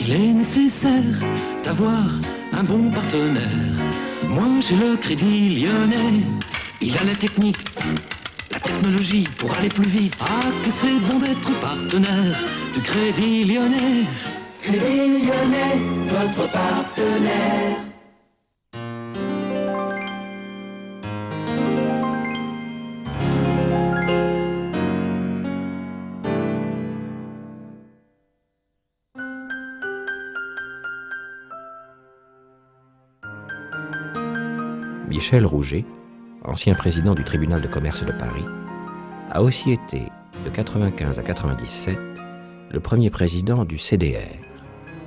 Il est nécessaire d'avoir un bon partenaire. Moi j'ai le Crédit Lyonnais. Il a la technique, la technologie pour aller plus vite. Ah que c'est bon d'être partenaire du Crédit Lyonnais. Crédit Lyonnais, votre partenaire. Michel Rouget, ancien président du tribunal de commerce de Paris, a aussi été, de 1995 à 1997, le premier président du CDR,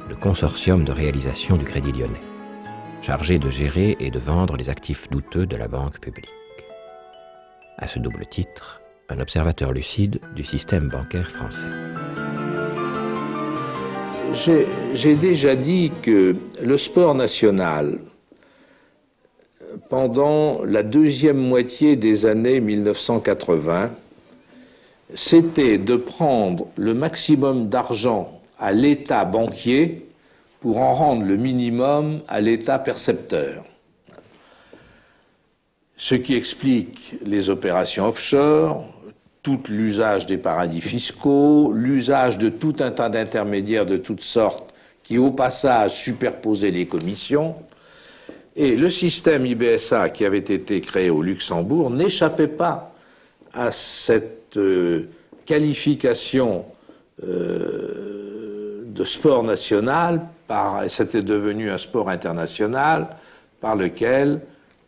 le consortium de réalisation du Crédit Lyonnais, chargé de gérer et de vendre les actifs douteux de la banque publique. À ce double titre, un observateur lucide du système bancaire français. J'ai déjà dit que le sport national, pendant la deuxième moitié des années 1980, c'était de prendre le maximum d'argent à l'État banquier pour en rendre le minimum à l'État percepteur. Ce qui explique les opérations offshore, tout l'usage des paradis fiscaux, l'usage de tout un tas d'intermédiaires de toutes sortes qui, au passage, superposaient les commissions. Et le système IBSA qui avait été créé au Luxembourg n'échappait pas à cette qualification de sport national, c'était devenu un sport international par lequel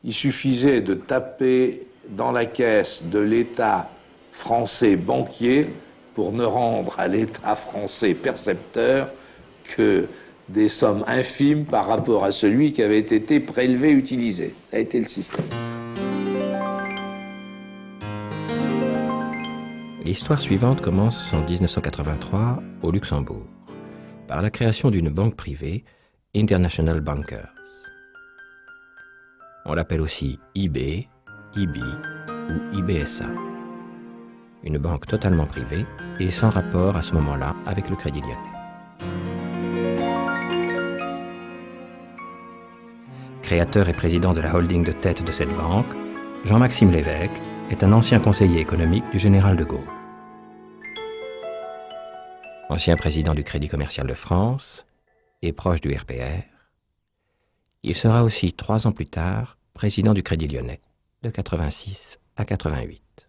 il suffisait de taper dans la caisse de l'État français banquier pour ne rendre à l'État français percepteur que des sommes infimes par rapport à celui qui avait été prélevé, utilisé. Ça a été le système. L'histoire suivante commence en 1983 au Luxembourg, par la création d'une banque privée, International Bankers. On l'appelle aussi IB, IBI ou IBSA. Une banque totalement privée et sans rapport à ce moment-là avec le Crédit Lyonnais. Créateur et président de la holding de tête de cette banque, Jean-Maxime Lévesque est un ancien conseiller économique du général de Gaulle. Ancien président du Crédit commercial de France et proche du RPR, il sera aussi 3 ans plus tard président du Crédit Lyonnais de 86 à 88.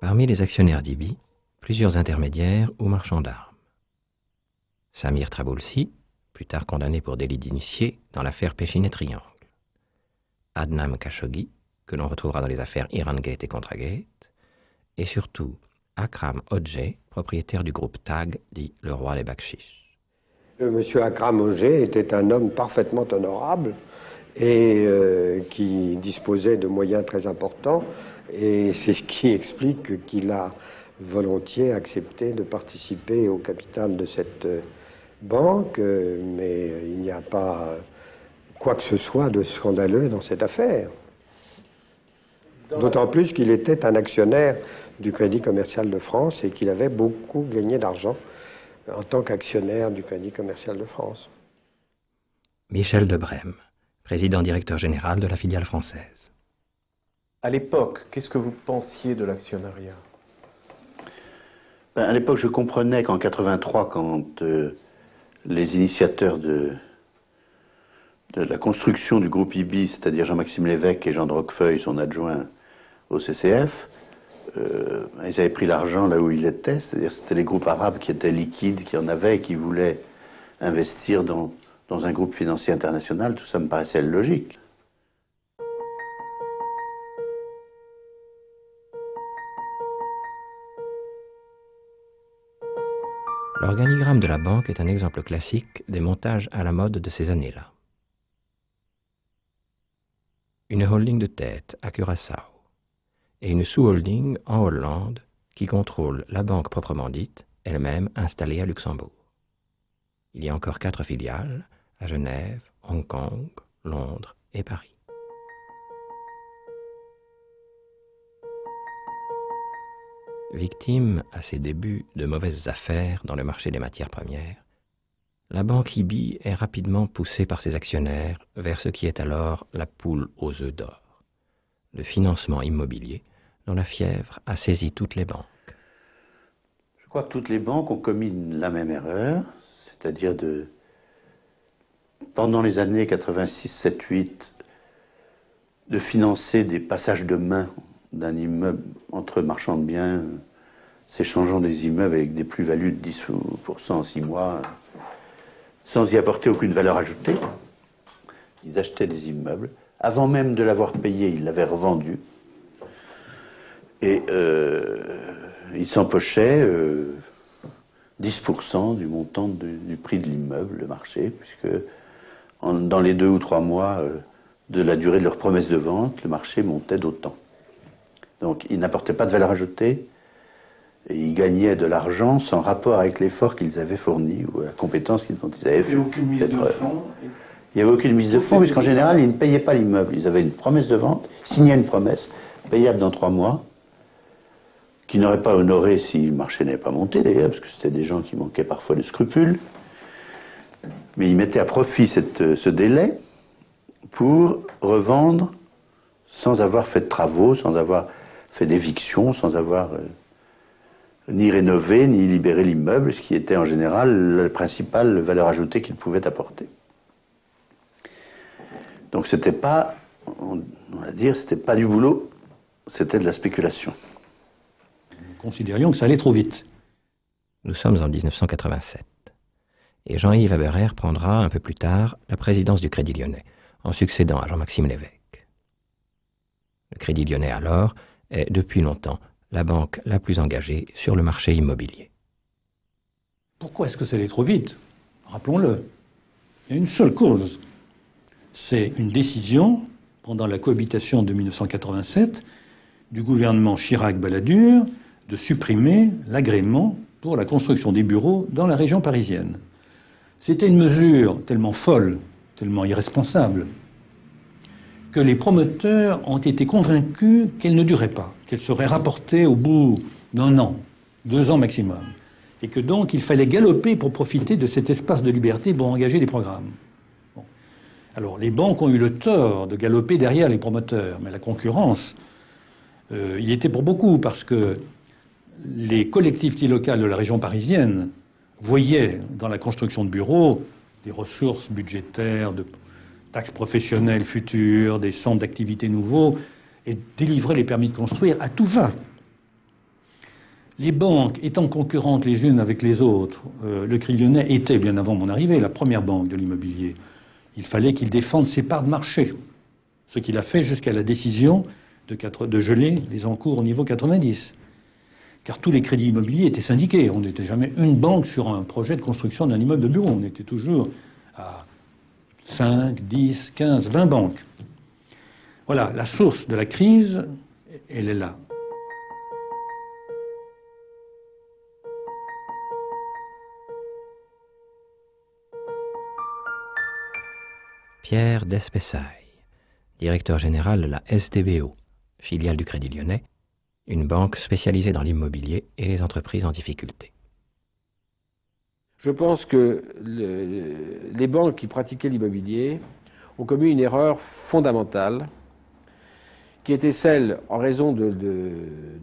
Parmi les actionnaires d'IBI, plusieurs intermédiaires ou marchands d'armes. Samir Traboulsi, plus tard condamné pour délit d'initié dans l'affaire Péchinet-Triangle. Adnan Khashoggi, que l'on retrouvera dans les affaires Irangate et Contragate. Et surtout, Akram Hodjé, propriétaire du groupe TAG, dit le roi des bakchiches. Monsieur Akram Hodjé était un homme parfaitement honorable et qui disposait de moyens très importants. Et c'est ce qui explique qu'il a volontiers accepté de participer au capital de cette banque, mais il n'y a pas quoi que ce soit de scandaleux dans cette affaire. D'autant plus qu'il était un actionnaire du Crédit commercial de France et qu'il avait beaucoup gagné d'argent en tant qu'actionnaire du Crédit commercial de France. Michel Debrème, président directeur général de la filiale française. À l'époque, qu'est-ce que vous pensiez de l'actionnariat ? À l'époque, je comprenais qu'en 83, quand les initiateurs de la construction du groupe IBI, c'est-à-dire Jean-Maxime Lévesque et Jean de Roquefeuille, son adjoint au CCF, ils avaient pris l'argent là où il était, c'est-à-dire c'était les groupes arabes qui étaient liquides, qui en avaient et qui voulaient investir dans un groupe financier international. Tout ça me paraissait logique. L'organigramme de la banque est un exemple classique des montages à la mode de ces années-là. Une holding de tête à Curaçao et une sous-holding en Hollande qui contrôle la banque proprement dite, elle-même installée à Luxembourg. Il y a encore 4 filiales à Genève, Hong Kong, Londres et Paris. Victime, à ses débuts, de mauvaises affaires dans le marché des matières premières, la banque IBI est rapidement poussée par ses actionnaires vers ce qui est alors la poule aux œufs d'or, le financement immobilier dont la fièvre a saisi toutes les banques. Je crois que toutes les banques ont commis la même erreur, c'est-à-dire pendant les années 86, 7, 8, de financer des passages de main d'un immeuble entre marchands de biens, s'échangeant des immeubles avec des plus-values de 10% en 6 mois, sans y apporter aucune valeur ajoutée. Ils achetaient des immeubles. Avant même de l'avoir payé, ils l'avaient revendu. Et ils s'empochaient 10% du montant du prix de l'immeuble, le marché, puisque dans les 2 ou 3 mois de la durée de leur promesse de vente, le marché montait d'autant. Donc ils n'apportaient pas de valeur ajoutée et ils gagnaient de l'argent sans rapport avec l'effort qu'ils avaient fourni ou la compétence dont ils avaient fait. Il n'y avait aucune mise de fonds. Il n'y avait aucune mise de fonds puisqu'en général ils ne payaient pas l'immeuble. Ils avaient une promesse de vente, signaient une promesse, payable dans 3 mois, qui n'auraient pas honoré si le marché n'avait pas monté d'ailleurs, parce que c'était des gens qui manquaient parfois de scrupules. Mais ils mettaient à profit ce délai pour revendre sans avoir fait de travaux, sans avoir fait d'éviction, sans avoir ni rénové, ni libéré l'immeuble, ce qui était en général la principale valeur ajoutée qu'ils pouvaient apporter. Donc c'était pas, on va dire, c'était pas du boulot, c'était de la spéculation. Nous considérions que ça allait trop vite. Nous sommes en 1987. Et Jean-Yves Haberer prendra, un peu plus tard, la présidence du Crédit Lyonnais, en succédant à Jean-Maxime Lévesque. Le Crédit Lyonnais, alors, est depuis longtemps la banque la plus engagée sur le marché immobilier. Pourquoi est-ce que ça allait trop vite? Rappelons-le. Il y a une seule cause. C'est une décision, pendant la cohabitation de 1987, du gouvernement Chirac-Balladur, de supprimer l'agrément pour la construction des bureaux dans la région parisienne. C'était une mesure tellement folle, tellement irresponsable, que les promoteurs ont été convaincus qu'elle ne durait pas, qu'elle serait rapportée au bout d'1 an, 2 ans maximum, et que donc il fallait galoper pour profiter de cet espace de liberté pour engager des programmes. Bon. Alors les banques ont eu le tort de galoper derrière les promoteurs, mais la concurrence y était pour beaucoup, parce que les collectivités locales de la région parisienne voyaient dans la construction de bureaux des ressources budgétaires, de taxes professionnelles futures, des centres d'activité nouveaux, et délivraient les permis de construire à tout va. Les banques étant concurrentes les unes avec les autres, le Crédit Lyonnais était, bien avant mon arrivée, la première banque de l'immobilier. Il fallait qu'il défende ses parts de marché, ce qu'il a fait jusqu'à la décision de geler les encours au niveau 90. Car tous les crédits immobiliers étaient syndiqués. On n'était jamais une banque sur un projet de construction d'un immeuble de bureau. On était toujours à 5, 10, 15, 20 banques. Voilà, la source de la crise, elle est là. Pierre Despessailles, directeur général de la SDBO, filiale du Crédit Lyonnais, une banque spécialisée dans l'immobilier et les entreprises en difficulté. Je pense que les banques qui pratiquaient l'immobilier ont commis une erreur fondamentale, qui était celle, en raison de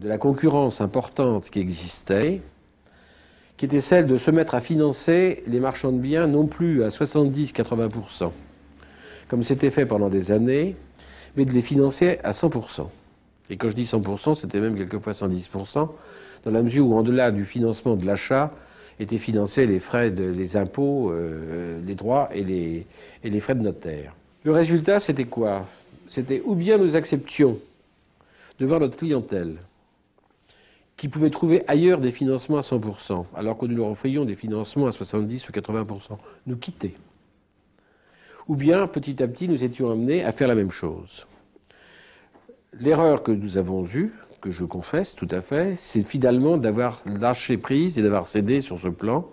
la concurrence importante qui existait, qui était celle de se mettre à financer les marchands de biens non plus à 70-80%, comme c'était fait pendant des années, mais de les financer à 100%. Et quand je dis 100%, c'était même quelquefois 110%, dans la mesure où, en delà du financement de l'achat, étaient financés les frais, les impôts, les droits et les frais de notaire. Le résultat, c'était quoi? C'était ou bien nous acceptions de voir notre clientèle, qui pouvait trouver ailleurs des financements à 100%, alors que nous leur offrions des financements à 70 ou 80%, nous quitter. Ou bien, petit à petit, nous étions amenés à faire la même chose. L'erreur que nous avons eue, que je confesse tout à fait, c'est finalement d'avoir lâché prise et d'avoir cédé sur ce plan,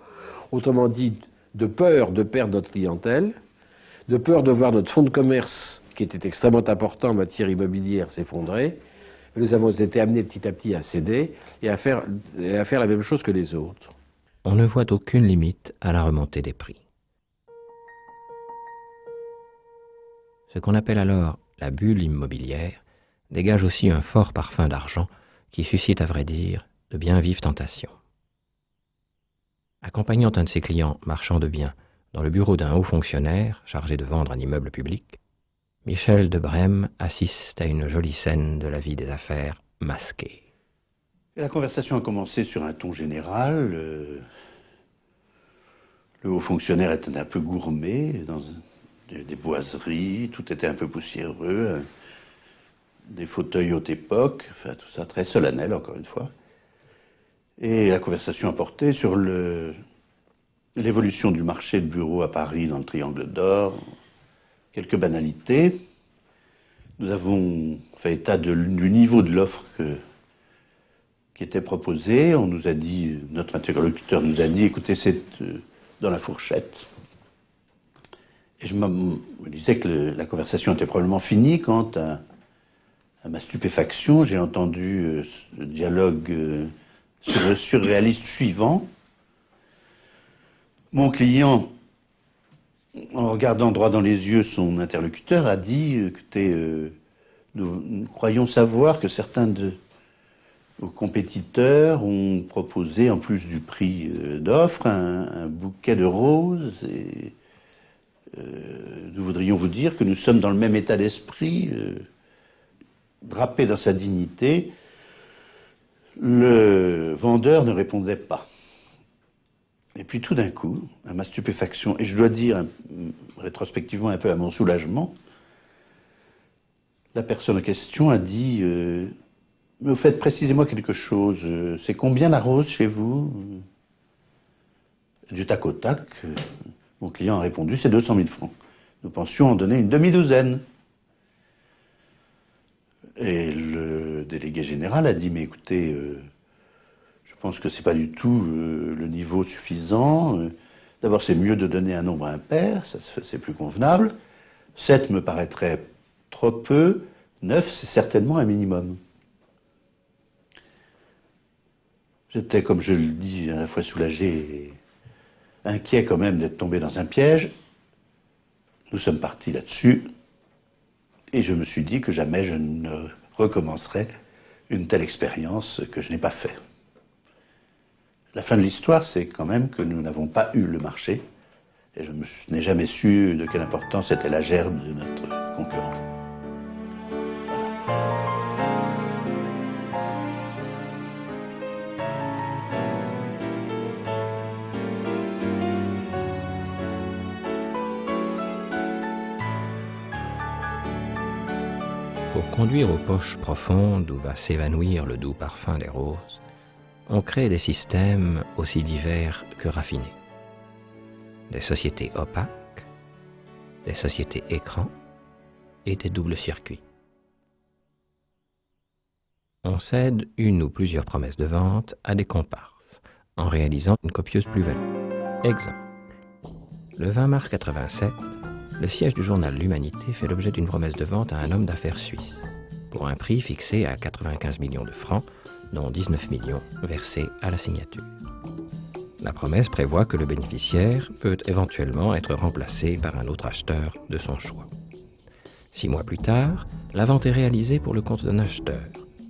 autrement dit, de peur de perdre notre clientèle, de peur de voir notre fonds de commerce, qui était extrêmement important en matière immobilière, s'effondrer, Nous avons été amenés petit à petit à céder et à faire la même chose que les autres. On ne voit aucune limite à la remontée des prix. Ce qu'on appelle alors la bulle immobilière dégage aussi un fort parfum d'argent qui suscite, à vrai dire, de bien vives tentations. Accompagnant un de ses clients marchand de biens dans le bureau d'un haut fonctionnaire chargé de vendre un immeuble public, Michel de Brême assiste à une jolie scène de la vie des affaires masquée. Et la conversation a commencé sur un ton général. Le haut fonctionnaire était un peu gourmet, dans des boiseries, tout était un peu poussiéreux, des fauteuils haute époque, enfin tout ça très solennel encore une fois. Et la conversation a porté sur l'évolution du marché de bureaux à Paris dans le Triangle d'Or, quelques banalités. Nous avons fait état du niveau de l'offre qui était proposée. On nous a dit, notre interlocuteur nous a dit, écoutez, c'est dans la fourchette. Et je me disais que la conversation était probablement finie quand, à ma stupéfaction, j'ai entendu le dialogue surréaliste suivant. Mon client, en regardant droit dans les yeux son interlocuteur, a dit, écoutez, nous croyons savoir que certains de vos compétiteurs ont proposé, en plus du prix d'offre, un bouquet de roses. Et nous voudrions vous dire que nous sommes dans le même état d'esprit, drapé dans sa dignité. Le vendeur ne répondait pas. Et puis tout d'un coup, à ma stupéfaction, et je dois dire rétrospectivement un peu à mon soulagement, la personne en question a dit mais vous faites précisément quelque chose, c'est combien la rose chez vous? Du tac au tac, mon client a répondu c'est 200 000 francs. Nous pensions en donner une demi-douzaine. Et le délégué général a dit mais écoutez, je pense que c'est pas du tout le niveau suffisant. D'abord, c'est mieux de donner un nombre impair, c'est plus convenable. 7 me paraîtrait trop peu, 9 c'est certainement un minimum. J'étais, comme je le dis, à la fois soulagé et inquiet quand même d'être tombé dans un piège. Nous sommes partis là-dessus et je me suis dit que jamais je ne recommencerai une telle expérience que je n'ai pas fait. La fin de l'histoire, c'est quand même que nous n'avons pas eu le marché et je n'ai jamais su de quelle importance était la gerbe de notre concurrent. Pour conduire aux poches profondes où va s'évanouir le doux parfum des roses, on crée des systèmes aussi divers que raffinés. Des sociétés opaques, des sociétés écrans et des doubles circuits. On cède une ou plusieurs promesses de vente à des comparses en réalisant une copieuse plus-value. Exemple. Le 20 mars 87, le siège du journal L'Humanité fait l'objet d'une promesse de vente à un homme d'affaires suisse, pour un prix fixé à 95 millions de francs, dont 19 millions versés à la signature. La promesse prévoit que le bénéficiaire peut éventuellement être remplacé par un autre acheteur de son choix. 6 mois plus tard, la vente est réalisée pour le compte d'un acheteur,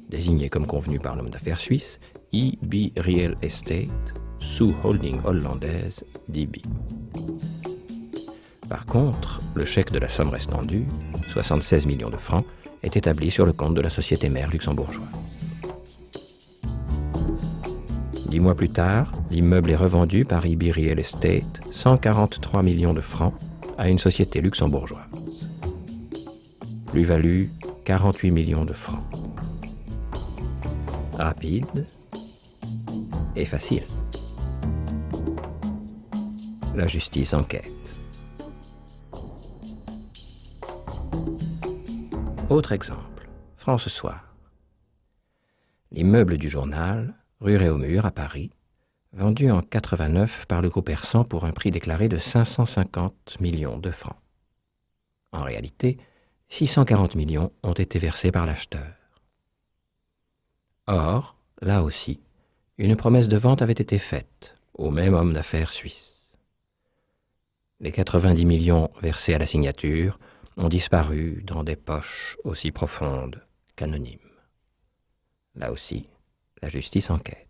désigné comme convenu par l'homme d'affaires suisse, IB Real Estate, sous holding hollandaise d'IB. Par contre, le chèque de la somme restant due, 76 millions de francs, est établi sur le compte de la société mère luxembourgeoise. 10 mois plus tard, l'immeuble est revendu par IB Real Estate, 143 millions de francs, à une société luxembourgeoise. Plus-value, 48 millions de francs. Rapide et facile. La justice enquête. Autre exemple, France Soir. L'immeuble du journal, rue Réaumur à Paris, vendu en 89 par le groupe Hersan pour un prix déclaré de 550 millions de francs. En réalité, 640 millions ont été versés par l'acheteur. Or, là aussi, une promesse de vente avait été faite au même homme d'affaires suisse. Les 90 millions versés à la signature ont disparu dans des poches aussi profondes qu'anonymes. Là aussi, la justice enquête.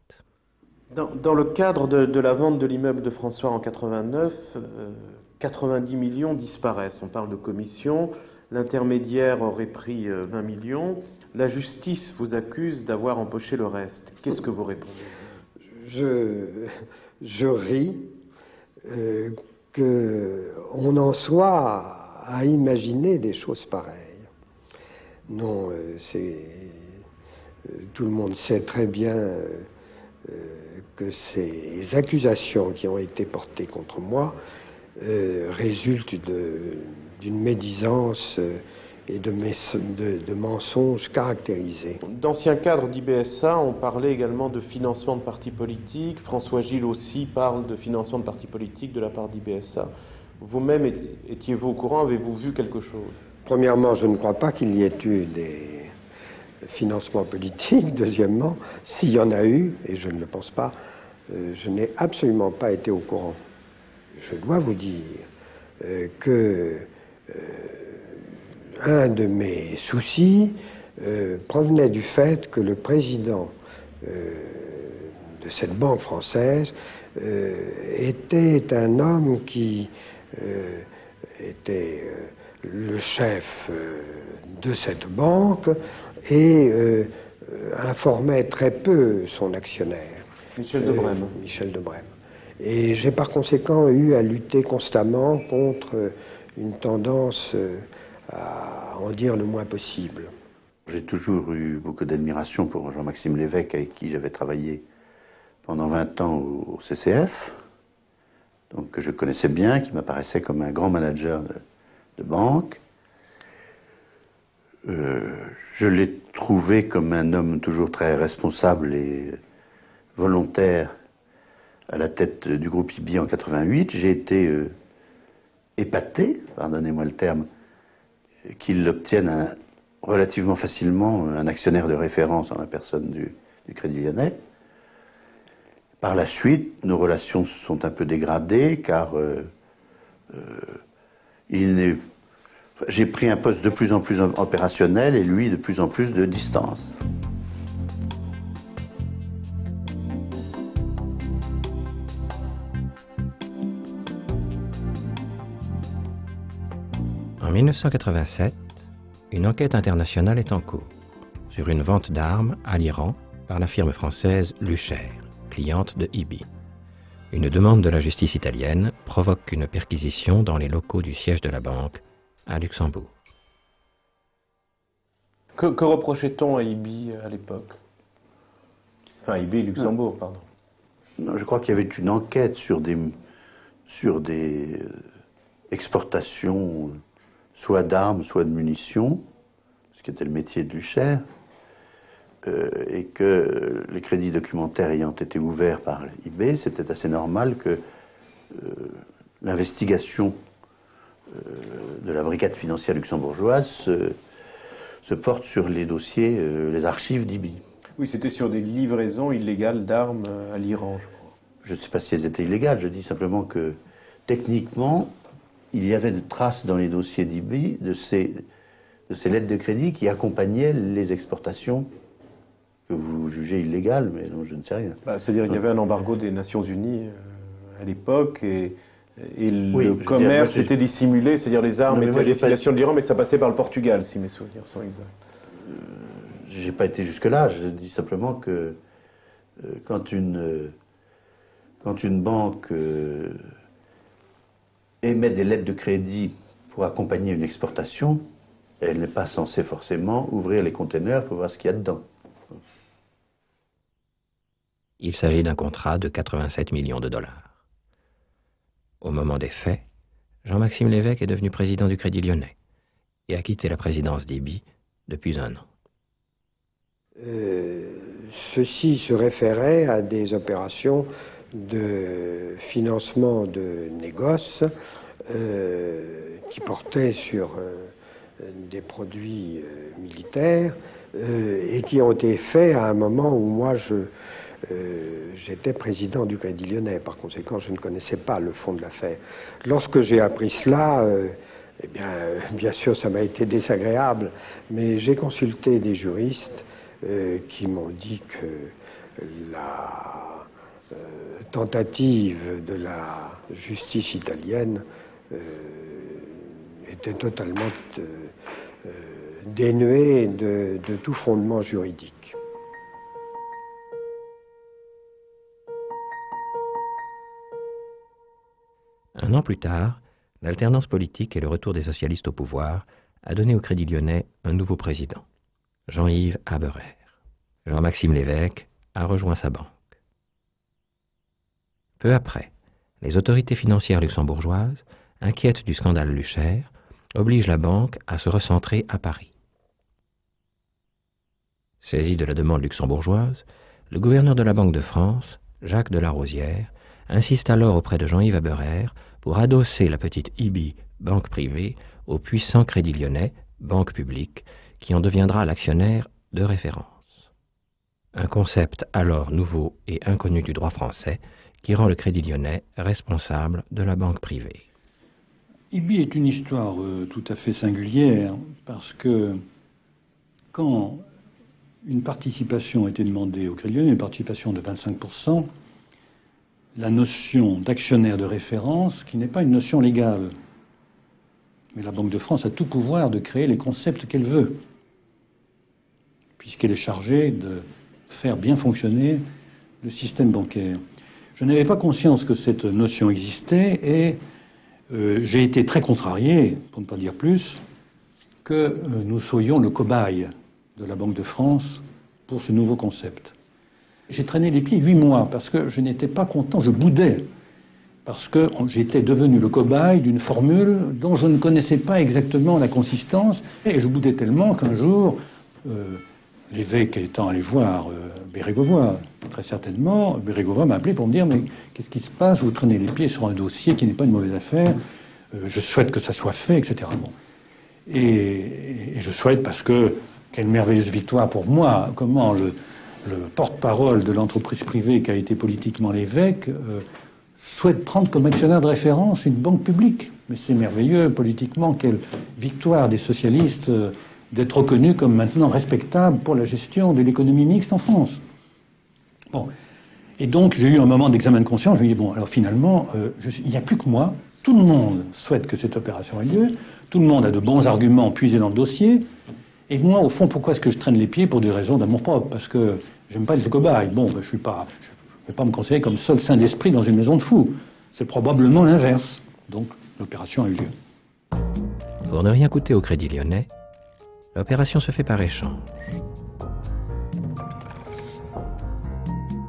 Dans le cadre de la vente de l'immeuble de François en 89, 90 millions disparaissent. On parle de commission. L'intermédiaire aurait pris 20 millions. La justice vous accuse d'avoir empoché le reste. Qu'est-ce que vous répondez? Je ris qu'on en soit à imaginer des choses pareilles. Non, tout le monde sait très bien que ces accusations qui ont été portées contre moi résultent d'une médisance et de mensonges caractérisés. D'anciens cadres d'IBSA ont parlé également de financement de partis politiques. François Gilles aussi parle de financement de partis politiques de la part d'IBSA. Vous-même, étiez-vous au courant? Avez-vous vu quelque chose? Premièrement, je ne crois pas qu'il y ait eu des financements politiques. Deuxièmement, s'il y en a eu, et je ne le pense pas, je n'ai absolument pas été au courant. Je dois vous dire que un de mes soucis provenait du fait que le président de cette banque française était un homme qui était le chef de cette banque et informait très peu son actionnaire. Michel de Brême. Michel de Brême. Et j'ai par conséquent eu à lutter constamment contre une tendance à en dire le moins possible. J'ai toujours eu beaucoup d'admiration pour Jean-Maxime Lévesque, avec qui j'avais travaillé pendant 20 ans au CCF, donc que je connaissais bien, qui m'apparaissait comme un grand manager de banque. Je l'ai trouvé comme un homme toujours très responsable et volontaire à la tête du groupe IBI en 88. J'ai été épaté, pardonnez-moi le terme, qu'il obtienne relativement facilement un actionnaire de référence en la personne du Crédit Lyonnais. Par la suite, nos relations se sont un peu dégradées car j'ai pris un poste de plus en plus opérationnel et lui de plus en plus de distance. En 1987, une enquête internationale est en cours sur une vente d'armes à l'Iran par la firme française Lucher, cliente de IBI. Une demande de la justice italienne provoque une perquisition dans les locaux du siège de la banque à Luxembourg. Que reprochait-on à IBI à l'époque? Enfin, IBI et Luxembourg, pardon. Non, je crois qu'il y avait une enquête sur des exportations soit d'armes, soit de munitions, ce qui était le métier de Lucher, et que les crédits documentaires ayant été ouverts par IB, c'était assez normal que l'investigation de la brigade financière luxembourgeoise se porte sur les dossiers, les archives d'IBI. Oui, c'était sur des livraisons illégales d'armes à l'Iran, je crois. Je ne sais pas si elles étaient illégales, je dis simplement que techniquement, il y avait des traces dans les dossiers d'IBI de ces lettres de crédit qui accompagnaient les exportations que vous jugez illégales, mais dont je ne sais rien. C'est-à-dire qu'il y avait un embargo des Nations Unies à l'époque et le commerce était dissimulé, c'est-à-dire les armes étaient à destination de l'Iran, mais ça passait par le Portugal, si mes souvenirs sont exacts. Je n'ai pas été jusque-là, je dis simplement que quand une banque émet des lettres de crédit pour accompagner une exportation, elle n'est pas censée forcément ouvrir les conteneurs pour voir ce qu'il y a dedans. Il s'agit d'un contrat de 87 millions de dollars. Au moment des faits, Jean-Maxime Lévesque est devenu président du Crédit Lyonnais et a quitté la présidence d'IBI depuis 1 an. Ceci se référait à des opérations de financement de négoces qui portaient sur des produits militaires et qui ont été faits à un moment où moi j'étais président du Crédit Lyonnais. Par conséquent, je ne connaissais pas le fond de l'affaire. Lorsque j'ai appris cela, eh bien sûr, ça m'a été désagréable, mais j'ai consulté des juristes qui m'ont dit que la tentative de la justice italienne était totalement dénuée de tout fondement juridique. Un an plus tard, l'alternance politique et le retour des socialistes au pouvoir a donné au Crédit Lyonnais un nouveau président, Jean-Yves Haberer. Jean-Maxime Lévesque a rejoint sa banque. Peu après, les autorités financières luxembourgeoises, inquiètes du scandale Lucher, obligent la banque à se recentrer à Paris. Saisi de la demande luxembourgeoise, le gouverneur de la Banque de France, Jacques de Larosière, insiste alors auprès de Jean-Yves Haberer pour adosser la petite IBI, banque privée, au puissant Crédit Lyonnais, banque publique, qui en deviendra l'actionnaire de référence. Un concept alors nouveau et inconnu du droit français qui rend le Crédit Lyonnais responsable de la banque privée. IBI est une histoire tout à fait singulière parce que quand une participation était demandée au Crédit Lyonnais, une participation de 25%, la notion d'actionnaire de référence, qui n'est pas une notion légale, mais la Banque de France a tout pouvoir de créer les concepts qu'elle veut, puisqu'elle est chargée de faire bien fonctionner le système bancaire. Je n'avais pas conscience que cette notion existait et j'ai été très contrarié, pour ne pas dire plus, que nous soyons le cobaye de la Banque de France pour ce nouveau concept. J'ai traîné les pieds 8 mois parce que je n'étais pas content, je boudais, parce que j'étais devenu le cobaye d'une formule dont je ne connaissais pas exactement la consistance, et je boudais tellement qu'un jour, l'évêque étant allé voir Bérégovoy, très certainement, Bérégovoy m'a appelé pour me dire « Mais qu'est-ce qui se passe? Vous traînez les pieds sur un dossier qui n'est pas une mauvaise affaire, je souhaite que ça soit fait, etc. » Bon. Et je souhaite parce que, quelle merveilleuse victoire pour moi, comment le porte-parole de l'entreprise privée qui a été politiquement l'évêque souhaite prendre comme actionnaire de référence une banque publique. Mais c'est merveilleux politiquement, quelle victoire des socialistes d'être reconnus comme maintenant respectables pour la gestion de l'économie mixte en France. Bon. Et donc j'ai eu un moment d'examen de conscience, je me dis bon, alors finalement, il n'y a plus que moi, tout le monde souhaite que cette opération ait lieu, tout le monde a de bons arguments puisés dans le dossier, et moi, au fond, pourquoi est-ce que je traîne les pieds? Pour des raisons d'amour-propre, parce que j'aime pas être le cobaye. Bon, je ne vais pas me considérer comme seul saint d'esprit dans une maison de fous. C'est probablement l'inverse. Donc, l'opération a eu lieu. Pour ne rien coûter au Crédit Lyonnais, l'opération se fait par échange.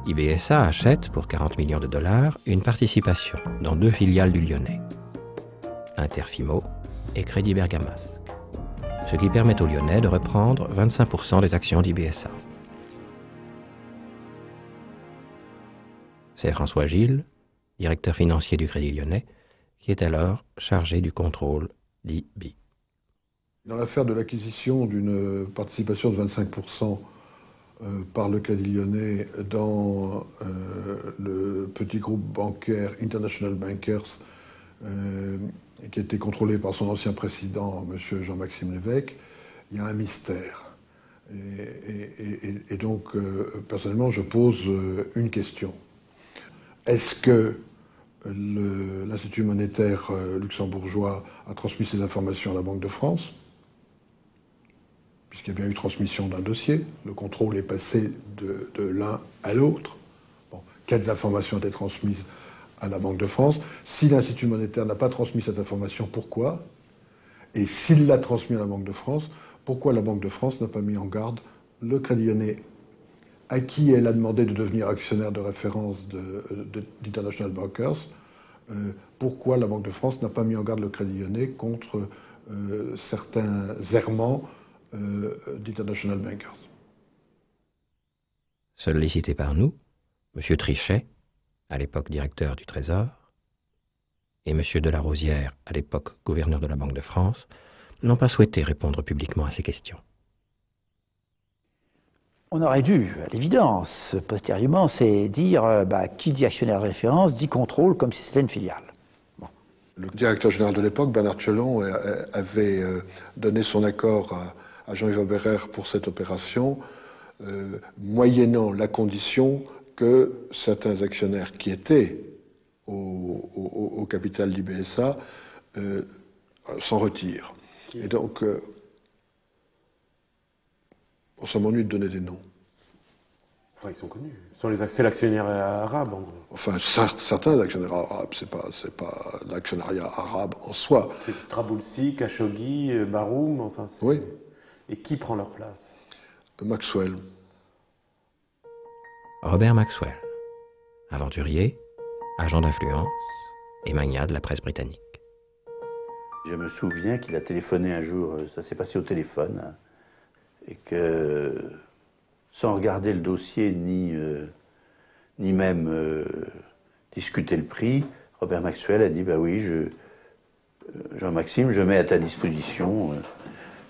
IBSA achète, pour 40 millions de dollars, une participation dans 2 filiales du Lyonnais, Interfimo et Crédit Bergamasque, ce qui permet aux Lyonnais de reprendre 25% des actions d'IBSA. C'est François Gilles, directeur financier du Crédit Lyonnais, qui est alors chargé du contrôle d'IBI. Dans l'affaire de l'acquisition d'une participation de 25% par le Crédit Lyonnais dans le petit groupe bancaire International Bankers, qui était contrôlé par son ancien président, M. Jean-Maxime Lévesque, il y a un mystère. Et donc, personnellement, je pose une question. Est-ce que l'Institut monétaire luxembourgeois a transmis ces informations à la Banque de France? Puisqu'il y a bien eu transmission d'un dossier, le contrôle est passé de l'un à l'autre. Bon, quelles informations ont été transmises à la Banque de France? Si l'Institut monétaire n'a pas transmis cette information, pourquoi? Et s'il l'a transmis à la Banque de France, pourquoi la Banque de France n'a pas mis en garde le Crédit Lyonnais, à qui elle a demandé de devenir actionnaire de référence d'International Bankers? Pourquoi la Banque de France n'a pas mis en garde le Crédit Lyonnais contre certains errements d'International Bankers? Sollicité par nous, M. Trichet, à l'époque directeur du Trésor, et M. de Larosière, à l'époque gouverneur de la Banque de France, n'ont pas souhaité répondre publiquement à ces questions. On aurait dû, à l'évidence, postérieurement, c'est dire qui dit actionnaire de référence dit contrôle comme si c'était une filiale. Bon. Le directeur général de l'époque, Bernard Chelon, avait donné son accord à Jean-Yves Oberer pour cette opération, moyennant la condition que certains actionnaires qui étaient au capital d'IBSA s'en retirent. Et donc, on s'en m'ennuie de donner des noms. Enfin, ils sont connus. C'est l'actionnaire arabe, en gros. Enfin, certains actionnaires arabes, c'est pas l'actionnariat arabe en soi. C'est Traboulsi, Khashoggi, Baroum, enfin... Oui. Et qui prend leur place? Maxwell. Robert Maxwell, aventurier, agent d'influence et magnat de la presse britannique. Je me souviens qu'il a téléphoné un jour, ça s'est passé au téléphone, et que, sans regarder le dossier ni même discuter le prix, Robert Maxwell a dit « Bah oui, Jean-Maxime, je mets à ta disposition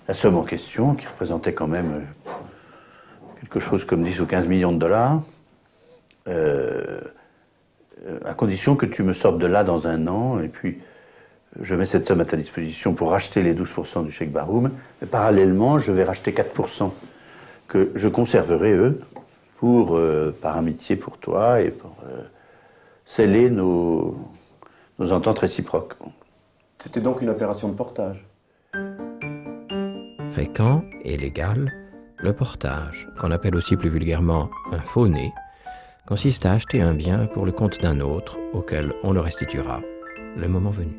la somme en question, qui représentait quand même quelque chose comme 10 ou 15 millions de dollars, à condition que tu me sortes de là dans un an, et puis je mets cette somme à ta disposition pour racheter les 12% du chèque Baroum, mais parallèlement, je vais racheter 4% que je conserverai, eux, par amitié pour toi et pour sceller nos ententes réciproques. » C'était donc une opération de portage. Fréquent et légal, le portage, qu'on appelle aussi plus vulgairement un faux-né, consiste à acheter un bien pour le compte d'un autre auquel on le restituera le moment venu.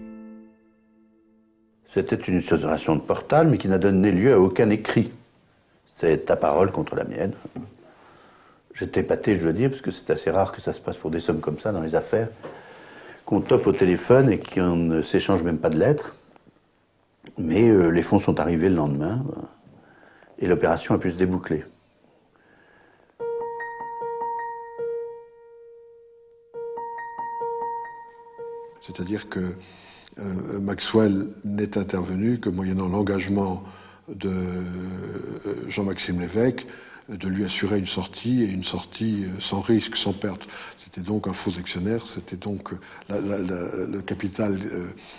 C'était une opération de portage, mais qui n'a donné lieu à aucun écrit. C'est ta parole contre la mienne. J'étais épaté, je dois dire, parce que c'est assez rare que ça se passe pour des sommes comme ça dans les affaires, qu'on tope au téléphone et qu'on ne s'échange même pas de lettres. Mais les fonds sont arrivés le lendemain et l'opération a pu se déboucler. C'est-à-dire que Maxwell n'est intervenu que moyennant l'engagement de Jean-Maxime Lévesque de lui assurer une sortie, et une sortie sans risque, sans perte. C'était donc un faux actionnaire, c'était donc le capital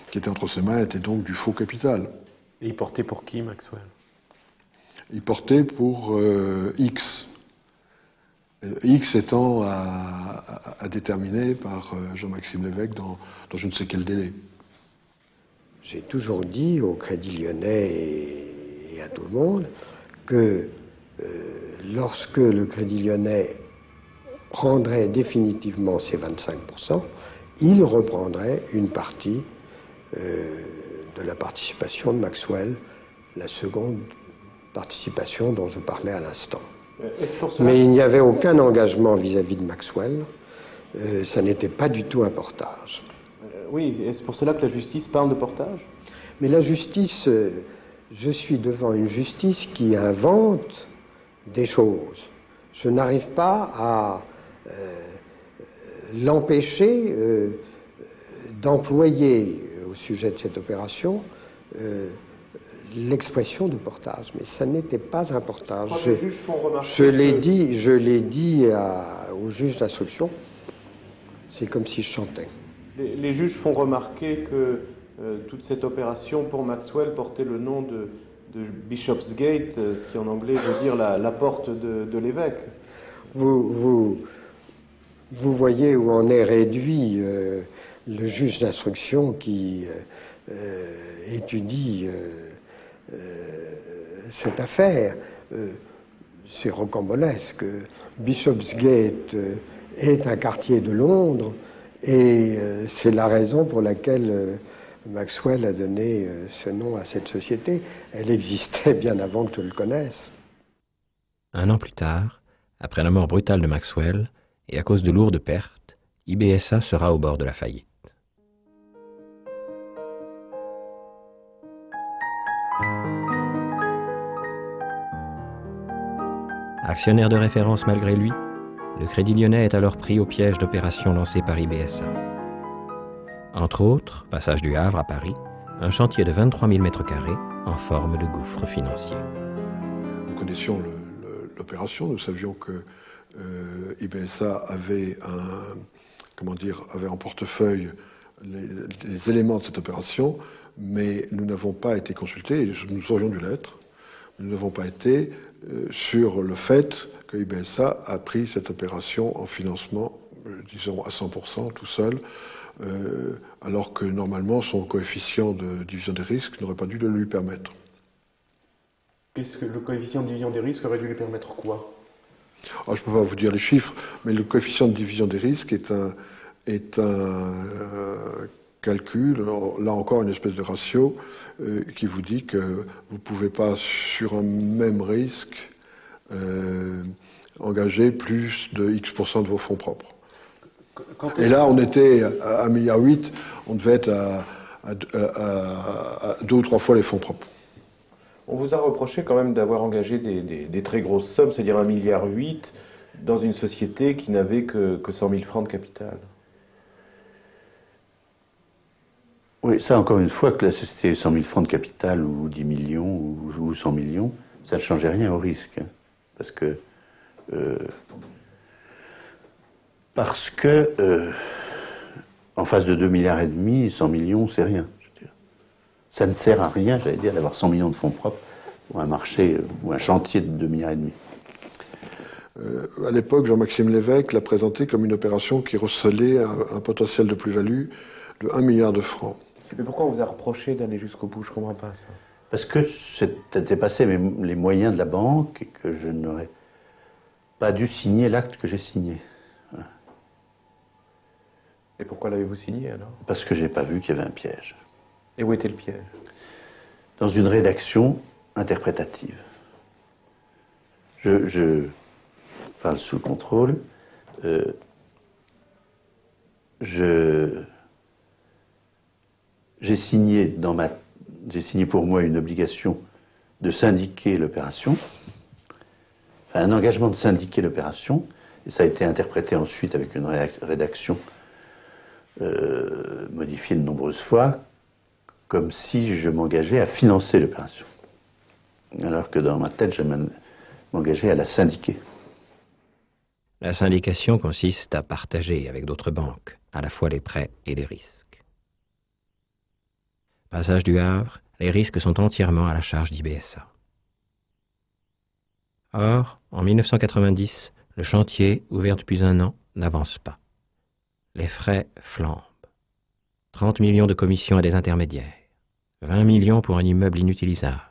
qui était entre ses mains était donc du faux capital. Et il portait pour qui, Maxwell? Il portait pour X. X étant à déterminer par Jean-Maxime Lévesque dans je ne sais quel délai. J'ai toujours dit au Crédit Lyonnais et à tout le monde que lorsque le Crédit Lyonnais prendrait définitivement ses 25%, il reprendrait une partie de la participation de Maxwell, la seconde participation dont je parlais à l'instant. Mais il n'y avait aucun engagement vis-à-vis de Maxwell, ça n'était pas du tout un portage. Oui, et c'est pour cela que la justice parle de portage? Mais la justice, je suis devant une justice qui invente des choses. Je n'arrive pas à l'empêcher d'employer au sujet de cette opération l'expression de portage. Mais ça n'était pas un portage. Je l'ai dit au juge d'instruction. C'est comme si je chantais. Les juges font remarquer que toute cette opération pour Maxwell portait le nom de Bishopsgate, ce qui en anglais veut dire la porte de l'évêque. Vous voyez où en est réduit le juge d'instruction qui étudie cette affaire. C'est rocambolesque. Bishopsgate est un quartier de Londres et c'est la raison pour laquelle Maxwell a donné ce nom à cette société. Elle existait bien avant que je le connaisse. Un an plus tard, après la mort brutale de Maxwell, et à cause de lourdes pertes, IBSA sera au bord de la faillite. Actionnaire de référence malgré lui, le Crédit Lyonnais est alors pris au piège d'opérations lancées par IBSA. Entre autres, passage du Havre à Paris, un chantier de 23 000 m² en forme de gouffre financier. Nous connaissions l'opération. Nous savions que IBSA avait avait en portefeuille les éléments de cette opération, mais nous n'avons pas été consultés, et nous aurions dû l'être, nous n'avons pas été sur le fait que IBSA a pris cette opération en financement, disons à 100% tout seul, alors que normalement son coefficient de division des risques n'aurait pas dû le lui permettre. Qu'est-ce que le coefficient de division des risques aurait dû lui permettre quoi? Je ne peux pas vous dire les chiffres, mais le coefficient de division des risques est un calcul, là encore une espèce de ratio, qui vous dit que vous ne pouvez pas, sur un même risque, engager plus de X% de vos fonds propres. Et là, on était à 1,8 milliard, on devait être à 2 ou 3 fois les fonds propres. On vous a reproché quand même d'avoir engagé des très grosses sommes, c'est-à-dire 1,8 milliard, dans une société qui n'avait que 100 000 francs de capital. Oui, ça encore une fois, que la société ait 100 000 francs de capital ou 10 millions ou 100 millions, ça ne changeait rien au risque. Parce que en face de 2,5 milliards, 100 millions, c'est rien. Ça ne sert à rien, j'allais dire, d'avoir 100 millions de fonds propres ou un marché ou un chantier de 2,5 milliards. À l'époque, Jean-Maxime Lévesque l'a présenté comme une opération qui recelait un potentiel de plus-value de 1 milliard de francs. Mais pourquoi on vous a reproché d'aller jusqu'au bout? Je ne comprends pas ça. Parce que c'était dépassé les moyens de la banque et que je n'aurais pas dû signer l'acte que j'ai signé. Voilà. Et pourquoi l'avez-vous signé alors? Parce que je n'ai pas vu qu'il y avait un piège. Et où était le piège? Dans une rédaction interprétative. Je parle sous contrôle. J'ai signé pour moi une obligation de syndiquer l'opération, enfin un engagement de syndiquer l'opération, et ça a été interprété ensuite avec une rédaction modifiée de nombreuses fois, comme si je m'engageais à financer l'opération. Alors que dans ma tête, je m'engageais à la syndiquer. La syndication consiste à partager avec d'autres banques à la fois les prêts et les risques. Passage du Havre, les risques sont entièrement à la charge d'IBSA. Or, en 1990, le chantier, ouvert depuis 1 an, n'avance pas. Les frais flambent. 30 millions de commissions à des intermédiaires, 20 millions pour un immeuble inutilisable,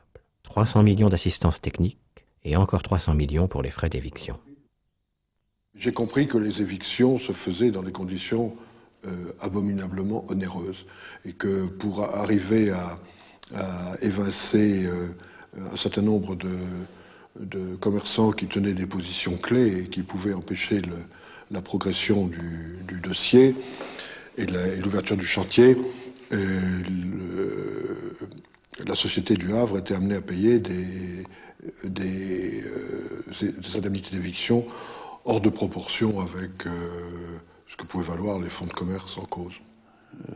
300 millions d'assistance technique et encore 300 millions pour les frais d'éviction. J'ai compris que les évictions se faisaient dans des conditions abominablement onéreuses et que pour arriver à évincer un certain nombre de commerçants qui tenaient des positions clés et qui pouvaient empêcher la progression du dossier et l'ouverture du chantier, la Société du Havre était amenée à payer des indemnités d'éviction hors de proportion avec ce que pouvaient valoir les fonds de commerce en cause. Je ne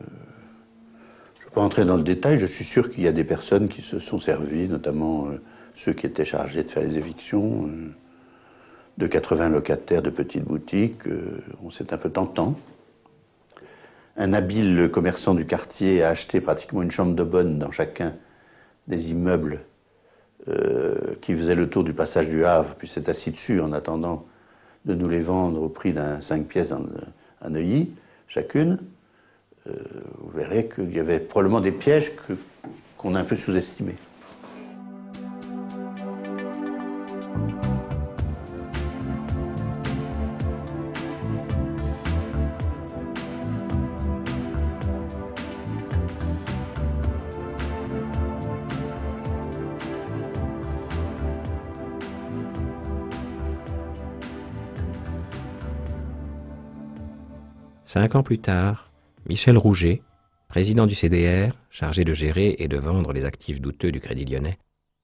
vais pas entrer dans le détail, je suis sûr qu'il y a des personnes qui se sont servies, notamment ceux qui étaient chargés de faire les évictions, de 80 locataires de petites boutiques, c'est un peu tentant. Un habile commerçant du quartier a acheté pratiquement une chambre de bonne dans chacun des immeubles qui faisaient le tour du passage du Havre, puis s'est assis dessus en attendant de nous les vendre au prix d'un 5 pièces à Neuilly, chacune. Vous verrez qu'il y avait probablement des pièges qu'on a un peu sous-estimés. Cinq ans plus tard, Michel Rouget, président du CDR, chargé de gérer et de vendre les actifs douteux du Crédit Lyonnais,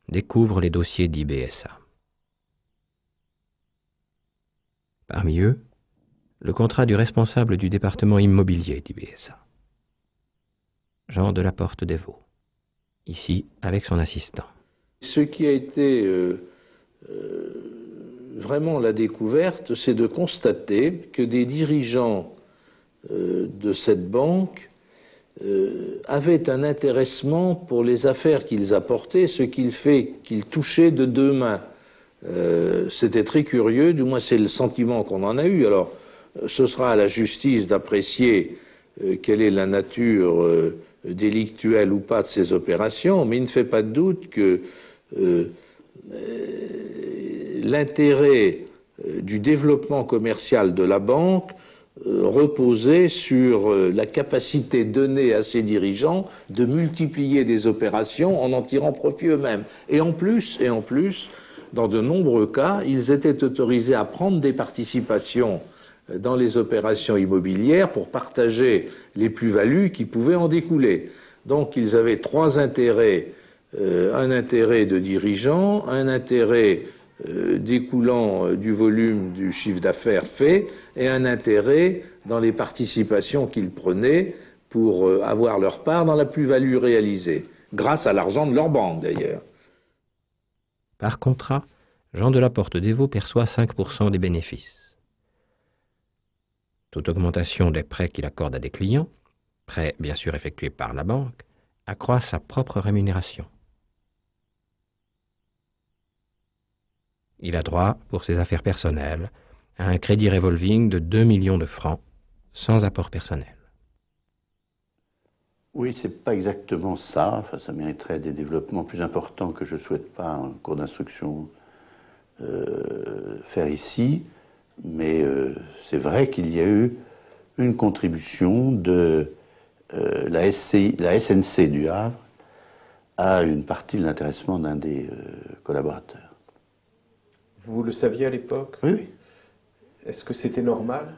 découvre les dossiers d'IBSA. Parmi eux, le contrat du responsable du département immobilier d'IBSA, Jean Delaporte-Desvaux, ici avec son assistant. Ce qui a été vraiment la découverte, c'est de constater que des dirigeants de cette banque avaient un intéressement pour les affaires qu'ils apportaient, ce qui fait qu'ils touchaient de deux mains. C'était très curieux, du moins c'est le sentiment qu'on en a eu. Alors, ce sera à la justice d'apprécier quelle est la nature délictuelle ou pas de ces opérations, mais il ne fait pas de doute que l'intérêt du développement commercial de la banque reposait sur la capacité donnée à ses dirigeants de multiplier des opérations en tirant profit eux-mêmes. Et en plus, dans de nombreux cas, ils étaient autorisés à prendre des participations dans les opérations immobilières pour partager les plus-values qui pouvaient en découler. Donc ils avaient trois intérêts, un intérêt de dirigeant, un intérêt découlant du volume du chiffre d'affaires fait et un intérêt dans les participations qu'ils prenaient pour avoir leur part dans la plus-value réalisée, grâce à l'argent de leur banque d'ailleurs. Par contrat, Jean de la Porte-Dévaux perçoit 5% des bénéfices. Toute augmentation des prêts qu'il accorde à des clients, prêts bien sûr effectués par la banque, accroît sa propre rémunération. Il a droit, pour ses affaires personnelles, à un crédit revolving de 2 millions de francs, sans apport personnel. Oui, c'est pas exactement ça. Enfin, ça mériterait des développements plus importants que je ne souhaite pas en cours d'instruction faire ici. Mais c'est vrai qu'il y a eu une contribution de la SNC du Havre à une partie de l'intéressement d'un des collaborateurs. Vous le saviez à l'époque? Oui. Est-ce que c'était normal?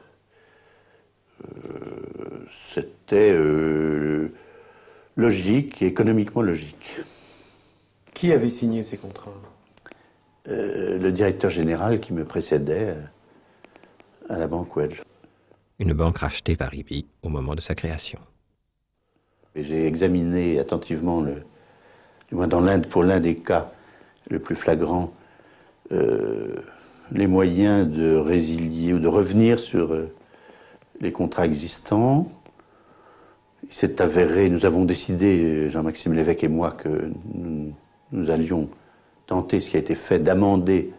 C'était logique, économiquement logique. Qui avait signé ces contrats? Le directeur général qui me précédait à la banque Wedge. Une banque rachetée par IBI au moment de sa création. J'ai examiné attentivement, du moins pour l'un des cas le plus flagrant, les moyens de résilier ou de revenir sur les contrats existants. Il s'est avéré, nous avons décidé, Jean-Maxime Lévesque et moi, que nous allions tenter ce qui a été fait, d'amender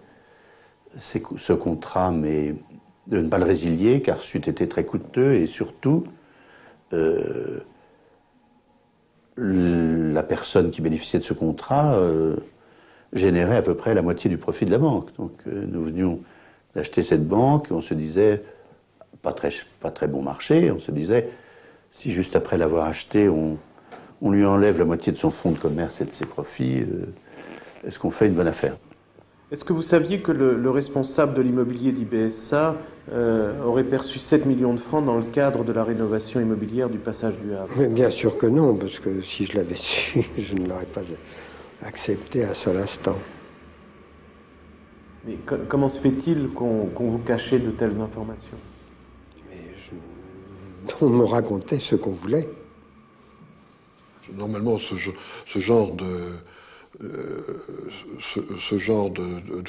ce contrat, mais de ne pas le résilier, car c'eût été très coûteux, et surtout, la personne qui bénéficiait de ce contrat générait à peu près la moitié du profit de la banque. Donc nous venions d'acheter cette banque, on se disait, pas très bon marché, on se disait, si juste après l'avoir acheté, on lui enlève la moitié de son fonds de commerce et de ses profits, est-ce qu'on fait une bonne affaire? Est-ce que vous saviez que le responsable de l'immobilier d'IBSA aurait perçu 7 millions de francs dans le cadre de la rénovation immobilière du passage du Havre? Mais bien sûr que non, parce que si je l'avais su, je ne l'aurais pas accepté à un seul instant. Mais comment se fait-il qu'on vous cachait de telles informations? On me racontait ce qu'on voulait. Normalement, ce genre de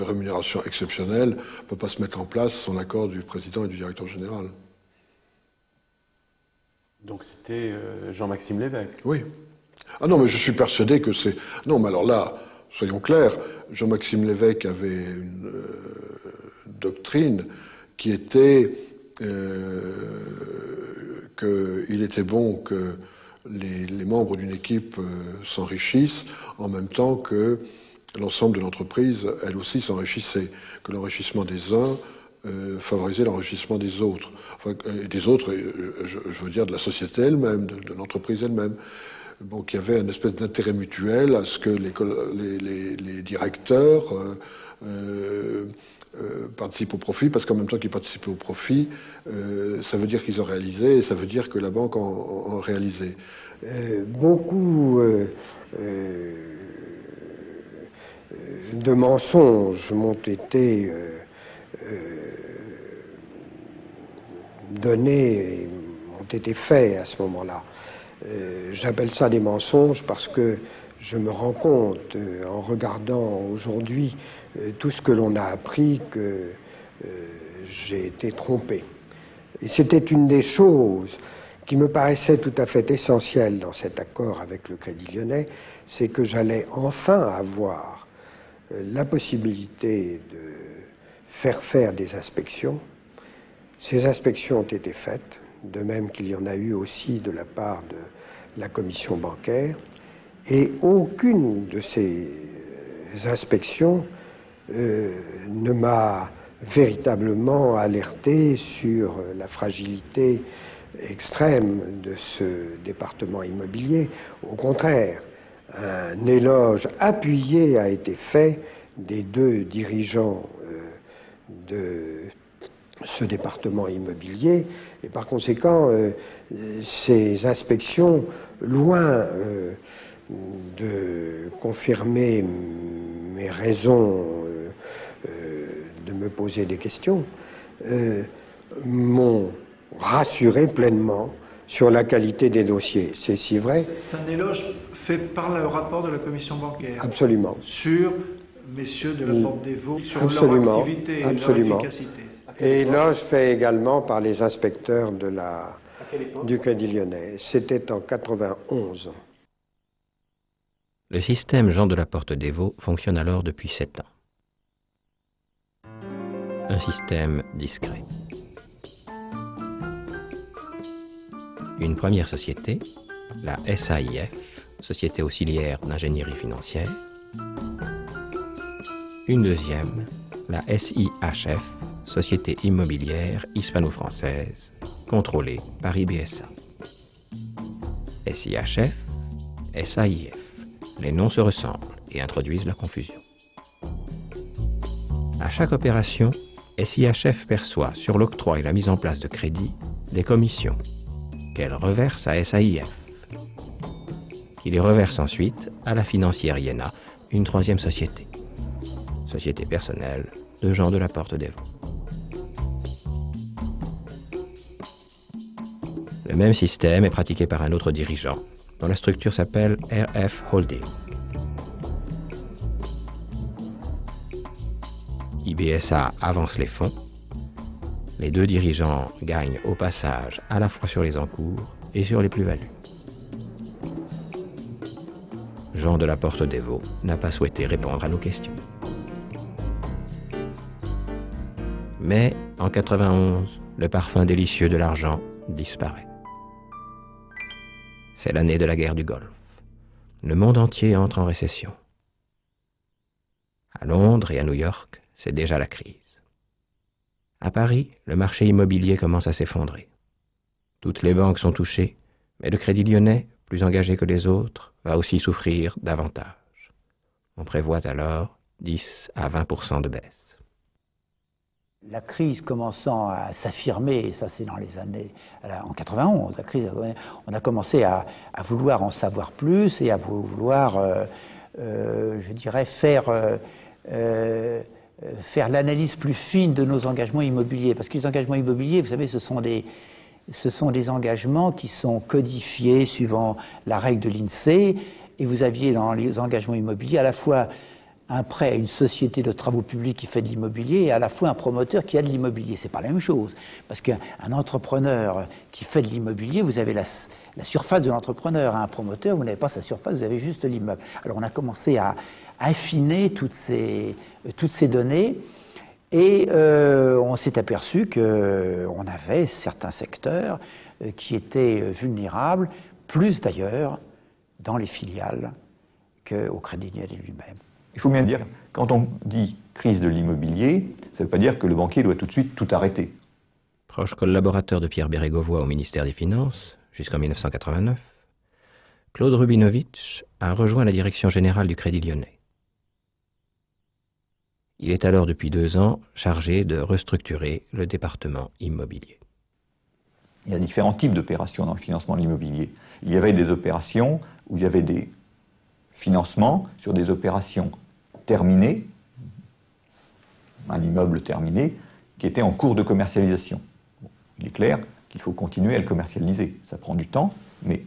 rémunération exceptionnelle ne peut pas se mettre en place sans l'accord du président et du directeur général. Donc c'était Jean-Maxime Lévesque? Oui. Ah non, mais je suis persuadé que c'est... Non, mais alors là, soyons clairs, Jean-Maxime Lévesque avait une doctrine qui était qu'il était bon que les membres d'une équipe s'enrichissent en même temps que l'ensemble de l'entreprise, elle aussi, s'enrichissait. Que l'enrichissement des uns favorisait l'enrichissement des autres. Enfin, des autres, je veux dire de la société elle-même, de l'entreprise elle-même. Bon, qu'il y avait une espèce d'intérêt mutuel à ce que les directeurs participent au profit, parce qu'en même temps qu'ils participent au profit, ça veut dire qu'ils ont réalisé, et ça veut dire que la banque en réalisé. Beaucoup de mensonges m'ont été donnés et m'ont été faits à ce moment-là. J'appelle ça des mensonges parce que je me rends compte, en regardant aujourd'hui tout ce que l'on a appris, que j'ai été trompé. Et c'était une des choses qui me paraissait tout à fait essentielle dans cet accord avec le Crédit Lyonnais, c'est que j'allais enfin avoir la possibilité de faire des inspections. Ces inspections ont été faites, de même qu'il y en a eu aussi de la part de la commission bancaire, et aucune de ces inspections ne m'a véritablement alerté sur la fragilité extrême de ce département immobilier. Au contraire, un éloge appuyé a été fait des deux dirigeants de ce département immobilier, et par conséquent, ces inspections, loin de confirmer mes raisons de me poser des questions, m'ont rassuré pleinement sur la qualité des dossiers. C'est si vrai. C'est un éloge fait par le rapport de la commission bancaire. Absolument. Sur messieurs de la Porte des Vaux, sur absolument, leur activité et absolument. leur efficacité. Et éloge fait également par les inspecteurs du Crédit Lyonnais. C'était en 91. Le système Jean de la Porte des Vaux fonctionne alors depuis 7 ans. Un système discret. Une première société, la SAIF, Société auxiliaire d'ingénierie financière. Une deuxième, la SIHF, Société immobilière hispano-française, contrôlée par IBSA. SIHF, SAIF, les noms se ressemblent et introduisent la confusion. À chaque opération, SIHF perçoit sur l'octroi et la mise en place de crédits des commissions qu'elle reverse à SAIF, qui les reverse ensuite à la financière Iéna, une troisième société personnelle de Jean de la Porte des Vaux. Le même système est pratiqué par un autre dirigeant, dont la structure s'appelle RF Holding. IBSA avance les fonds. Les deux dirigeants gagnent au passage à la fois sur les encours et sur les plus-values. Jean de la Porte des Vaux n'a pas souhaité répondre à nos questions. Mais en 91, le parfum délicieux de l'argent disparaît. C'est l'année de la guerre du Golfe. Le monde entier entre en récession. À Londres et à New York, c'est déjà la crise. À Paris, le marché immobilier commence à s'effondrer. Toutes les banques sont touchées, mais le Crédit Lyonnais, plus engagé que les autres, va aussi souffrir davantage. On prévoit alors 10 à 20% de baisse. La crise commençant à s'affirmer, et ça c'est dans les années, en 91, la crise, on a commencé à vouloir en savoir plus et à vouloir, je dirais, faire l'analyse plus fine de nos engagements immobiliers. Parce que les engagements immobiliers, vous savez, ce sont des engagements qui sont codifiés suivant la règle de l'INSEE, et vous aviez dans les engagements immobiliers à la fois un prêt à une société de travaux publics qui fait de l'immobilier et à la fois un promoteur qui a de l'immobilier. C'est pas la même chose. Parce qu'un entrepreneur qui fait de l'immobilier, vous avez la surface de l'entrepreneur. Un promoteur, vous n'avez pas sa surface, vous avez juste l'immeuble. Alors on a commencé à affiner toutes ces données et on s'est aperçu qu'on avait certains secteurs qui étaient vulnérables, plus d'ailleurs dans les filiales qu'au Crédit Lyonnais lui-même. Il faut bien dire, quand on dit crise de l'immobilier, ça ne veut pas dire que le banquier doit tout de suite tout arrêter. Proche collaborateur de Pierre Bérégovoy au ministère des Finances, jusqu'en 1989, Claude Rubinovitch a rejoint la direction générale du Crédit Lyonnais. Il est alors depuis 2 ans chargé de restructurer le département immobilier. Il y a différents types d'opérations dans le financement de l'immobilier. Il y avait des opérations où il y avait des financements sur des opérations terminées, un immeuble terminé, qui était en cours de commercialisation. Il est clair qu'il faut continuer à le commercialiser. Ça prend du temps, mais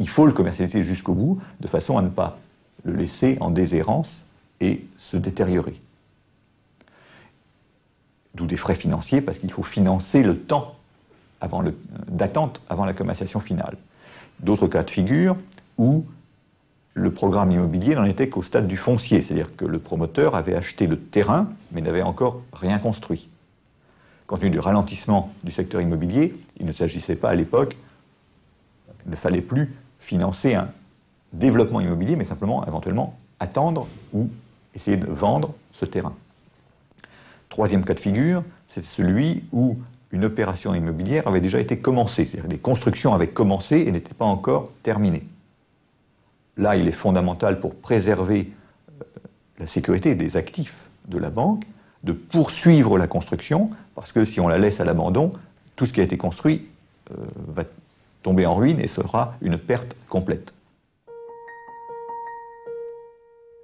il faut le commercialiser jusqu'au bout, de façon à ne pas le laisser en déshérence et se détériorer. D'où des frais financiers, parce qu'il faut financer le temps d'attente avant la commercialisation finale. D'autres cas de figure où le programme immobilier n'en était qu'au stade du foncier, c'est-à-dire que le promoteur avait acheté le terrain, mais n'avait encore rien construit. Compte tenu du ralentissement du secteur immobilier, il ne s'agissait pas à l'époque, il ne fallait plus financer un développement immobilier, mais simplement, éventuellement, attendre ou essayer de vendre ce terrain. Troisième cas de figure, c'est celui où une opération immobilière avait déjà été commencée, c'est-à-dire que des constructions avaient commencé et n'étaient pas encore terminées. Là, il est fondamental pour préserver la sécurité des actifs de la banque de poursuivre la construction, parce que si on la laisse à l'abandon, tout ce qui a été construit va tomber en ruine et sera une perte complète.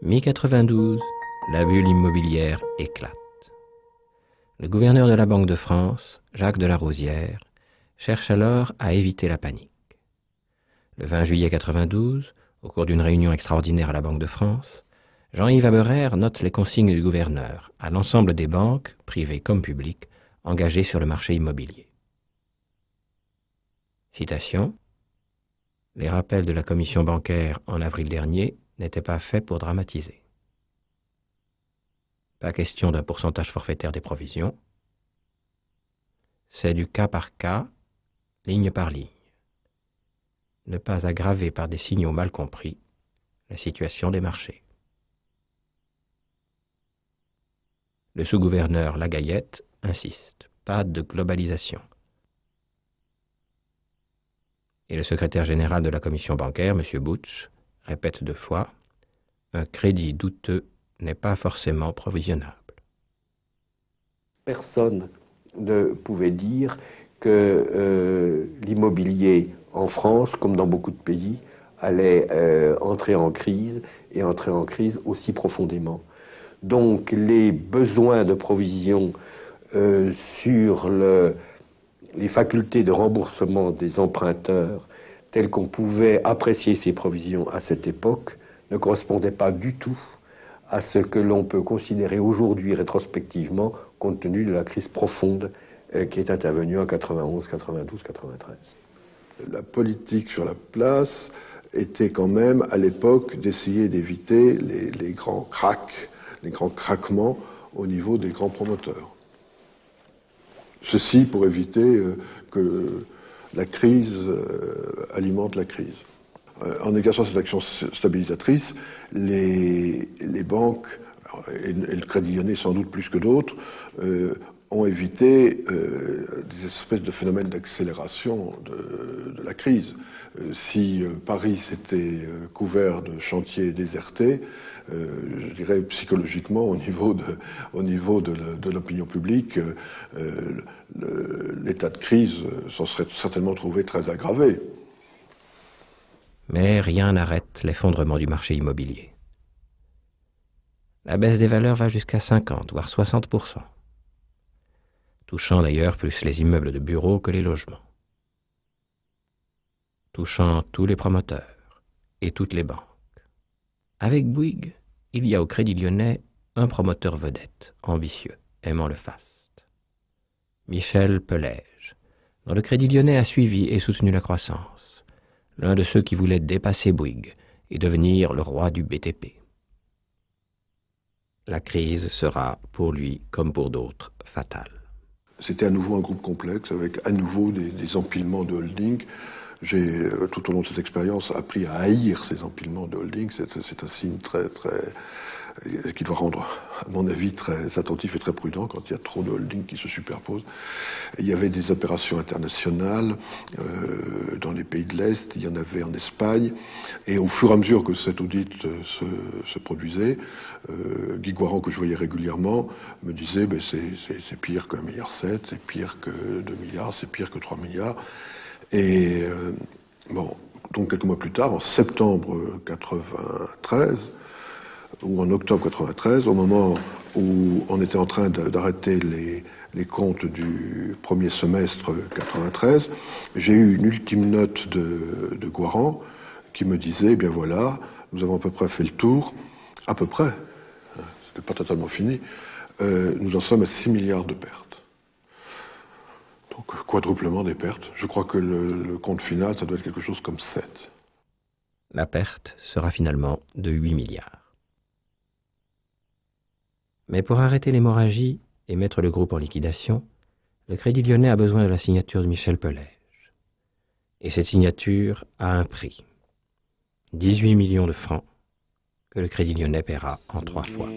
Mi-92, la bulle immobilière éclate. Le gouverneur de la Banque de France, Jacques de la Rosière, cherche alors à éviter la panique. Le 20 juillet 92, au cours d'une réunion extraordinaire à la Banque de France, Jean-Yves Haberer note les consignes du gouverneur à l'ensemble des banques, privées comme publiques, engagées sur le marché immobilier. Citation : « Les rappels de la commission bancaire en avril dernier n'étaient pas faits pour dramatiser. Pas question d'un pourcentage forfaitaire des provisions. C'est du cas par cas, ligne par ligne. Ne pas aggraver par des signaux mal compris la situation des marchés. » Le sous-gouverneur Lagayette insiste, pas de globalisation. Et le secrétaire général de la commission bancaire, M. Butch, répète 2 fois, un crédit douteux n'est pas forcément provisionnable. Personne ne pouvait dire que l'immobilier en France, comme dans beaucoup de pays, allait entrer en crise, et entrer en crise aussi profondément. Donc les besoins de provision sur les facultés de remboursement des emprunteurs, tels qu'on pouvait apprécier ces provisions à cette époque, ne correspondaient pas du tout à ce que l'on peut considérer aujourd'hui rétrospectivement, compte tenu de la crise profonde qui est intervenue en 91, 92, 93. La politique sur la place était quand même, à l'époque, d'essayer d'éviter les grands cracks, les grands craquements au niveau des grands promoteurs. Ceci pour éviter que la crise alimente la crise. En exerçant cette action stabilisatrice, les banques, et le Crédit Lyonnais sans doute plus que d'autres, ont évité des espèces de phénomènes d'accélération de la crise. Si Paris s'était couvert de chantiers désertés, je dirais psychologiquement, au niveau de l'opinion publique, l'état de crise s'en serait certainement trouvé très aggravé. Mais rien n'arrête l'effondrement du marché immobilier. La baisse des valeurs va jusqu'à 50, voire 60%, touchant d'ailleurs plus les immeubles de bureaux que les logements, touchant tous les promoteurs et toutes les banques. Avec Bouygues, il y a au Crédit Lyonnais un promoteur vedette, ambitieux, aimant le faste. Michel Pelège, dont le Crédit Lyonnais a suivi et soutenu la croissance, l'un de ceux qui voulaient dépasser Bouygues et devenir le roi du BTP. La crise sera, pour lui comme pour d'autres, fatale. C'était à nouveau un groupe complexe, avec à nouveau des empilements de holding. J'ai, tout au long de cette expérience, appris à haïr ces empilements de holding. C'est un signe qui doit rendre, à mon avis, très attentif et très prudent quand il y a trop de holdings qui se superposent. Il y avait des opérations internationales dans les pays de l'Est, il y en avait en Espagne, et au fur et à mesure que cet audit se produisait, Guy Guaran, que je voyais régulièrement, me disait c'est pire qu'1,7 milliard, c'est pire que 2 milliards, c'est pire que 3 milliards. Et donc quelques mois plus tard, en septembre 93, ou en octobre 93, au moment où on était en train d'arrêter les comptes du premier semestre 93, j'ai eu une ultime note de Guaran qui me disait, eh bien voilà, nous avons à peu près fait le tour, à peu près, c'était pas totalement fini, nous en sommes à 6 milliards de pertes. Donc quadruplement des pertes. Je crois que le compte final, ça doit être quelque chose comme 7. La perte sera finalement de 8 milliards. Mais pour arrêter l'hémorragie et mettre le groupe en liquidation, le Crédit Lyonnais a besoin de la signature de Michel Pelège. Et cette signature a un prix. 18 millions de francs que le Crédit Lyonnais paiera en 3 fois.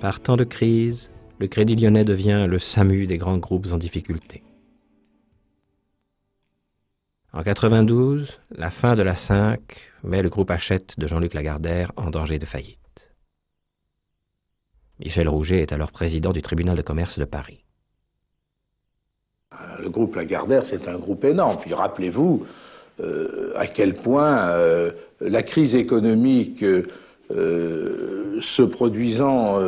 Par temps de crise, le Crédit Lyonnais devient le SAMU des grands groupes en difficulté. En 92, la fin de la 5 met le groupe Hachette de Jean-Luc Lagardère en danger de faillite. Michel Rouget est alors président du tribunal de commerce de Paris. Le groupe Lagardère, c'est un groupe énorme. Puis rappelez-vous à quel point la crise économique se produisant